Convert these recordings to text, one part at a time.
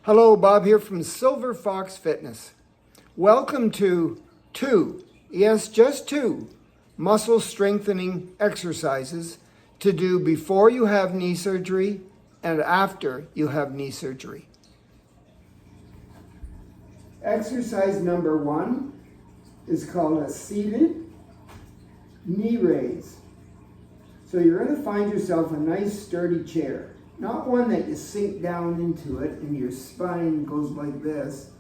Hello, Bob here from Silver Fox Fitness. Welcome to yes, just two, muscle strengthening exercises to do before you have knee surgery and after you have knee surgery. Exercise number 1 is called a seated knee raise. So you're going to find yourself a nice sturdy chair. Not one that you sink down into it and your spine goes like this.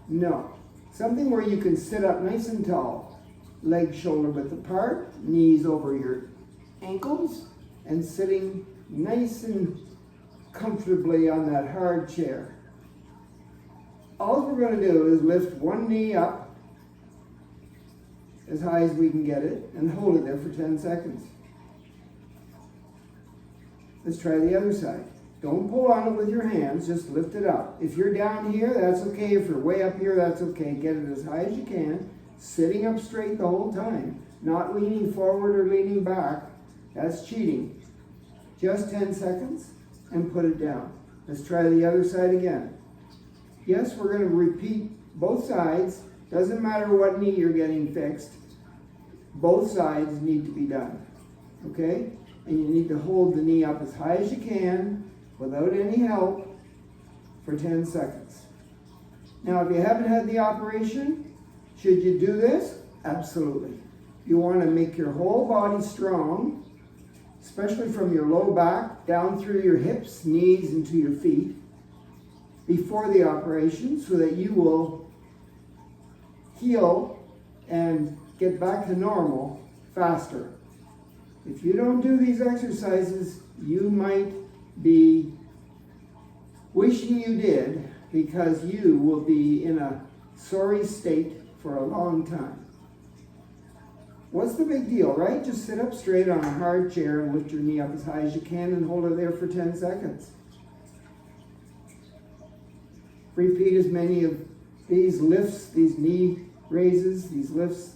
No. Something where you can sit up nice and tall. Legs shoulder width apart, knees over your ankles, and sitting nice and comfortably on that hard chair. All we're going to do is lift one knee up as high as we can get it and hold it there for 10 seconds. Let's try the other side. Don't pull on it with your hands, just lift it up. If you're down here, that's okay. If you're way up here, that's okay. Get it as high as you can, sitting up straight the whole time, not leaning forward or leaning back. That's cheating. Just 10 seconds and put it down. Let's try the other side again. Yes, we're going to repeat both sides. Doesn't matter what knee you're getting fixed. Both sides need to be done. Okay? And you need to hold the knee up as high as you can without any help for 10 seconds. Now, if you haven't had the operation, should you do this? Absolutely. You want to make your whole body strong, especially from your low back down through your hips, knees, and to your feet before the operation so that you will heal and get back to normal faster. If you don't do these exercises, you might be wishing you did because you will be in a sorry state for a long time. What's the big deal, right? Just sit up straight on a hard chair and lift your knee up as high as you can and hold it there for 10 seconds. Repeat as many of these lifts, these knee raises, these lifts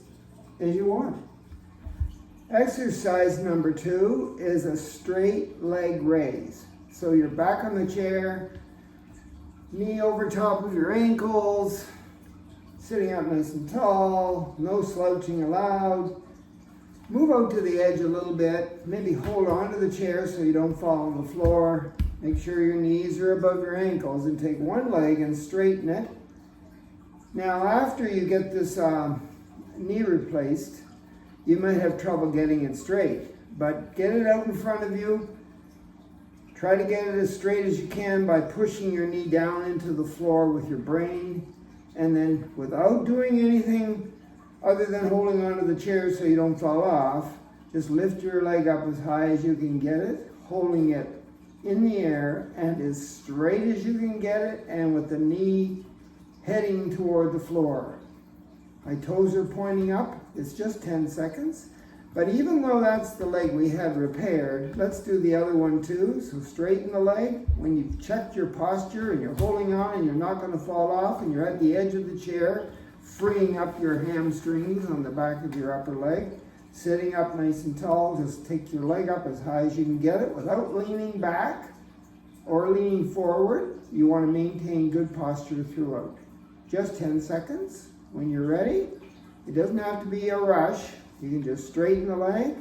as you want. Exercise number 2 is a straight leg raise. So you're back on the chair, knee over top of your ankles, sitting up nice and tall, no slouching allowed. Move out to the edge a little bit, maybe hold on to the chair so you don't fall on the floor. Make sure your knees are above your ankles and take one leg and straighten it. Now after you get this knee replaced, you might have trouble getting it straight, but get it out in front of you. Try to get it as straight as you can by pushing your knee down into the floor with your brain, and then without doing anything other than holding onto the chair so you don't fall off, just lift your leg up as high as you can get it, holding it in the air and as straight as you can get it, and with the knee heading toward the floor. My toes are pointing up. It's just 10 seconds. But even though that's the leg we had repaired, let's do the other one too. So straighten the leg. When you've checked your posture and you're holding on and you're not going to fall off and you're at the edge of the chair, freeing up your hamstrings on the back of your upper leg, sitting up nice and tall, just take your leg up as high as you can get it without leaning back or leaning forward. You want to maintain good posture throughout. Just 10 seconds. When you're ready, it doesn't have to be a rush. You can just straighten the leg,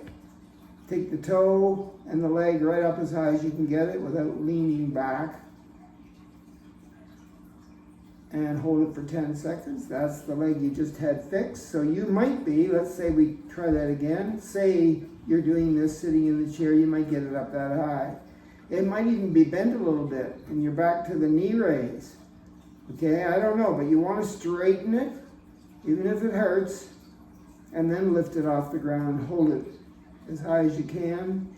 take the toe and the leg right up as high as you can get it without leaning back, and hold it for 10 seconds. That's the leg you just had fixed. So you might be, let's say we try that again. Say you're doing this sitting in the chair, you might get it up that high. It might even be bent a little bit and you're back to the knee raise. Okay, I don't know, but you want to straighten it, even if it hurts, and then lift it off the ground. Hold it as high as you can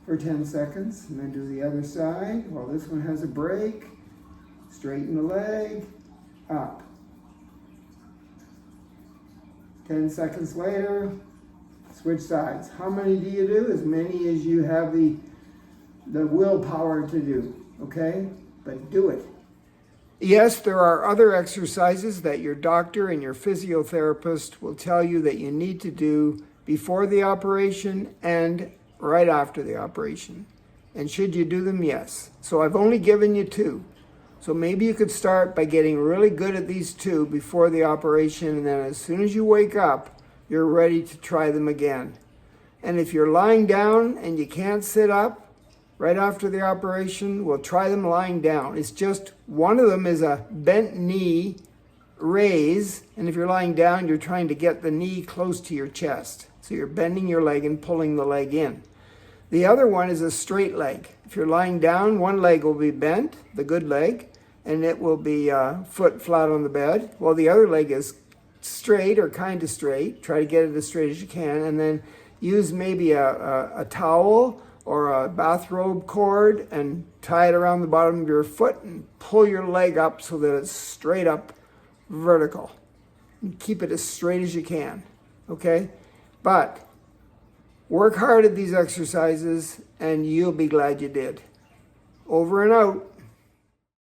for 10 seconds, and then do the other side. Well, this one has a break. Straighten the leg, up. 10 seconds later, switch sides. How many do you do? As many as you have the willpower to do, okay? But do it. Yes, there are other exercises that your doctor and your physiotherapist will tell you that you need to do before the operation and right after the operation. And should you do them? Yes. So I've only given you two. So maybe you could start by getting really good at these two before the operation, and then as soon as you wake up, you're ready to try them again. And if you're lying down and you can't sit up right after the operation, we'll try them lying down. It's just one of them is a bent knee raise, and if you're lying down, you're trying to get the knee close to your chest. So you're bending your leg and pulling the leg in. The other one is a straight leg. If you're lying down, one leg will be bent, the good leg, and it will be foot flat on the bed, while the other leg is straight or kind of straight. Try to get it as straight as you can, and then use maybe a towel or a bathrobe cord and tie it around the bottom of your foot and pull your leg up so that it's straight up vertical. And keep it as straight as you can, okay? But work hard at these exercises and you'll be glad you did. Over and out.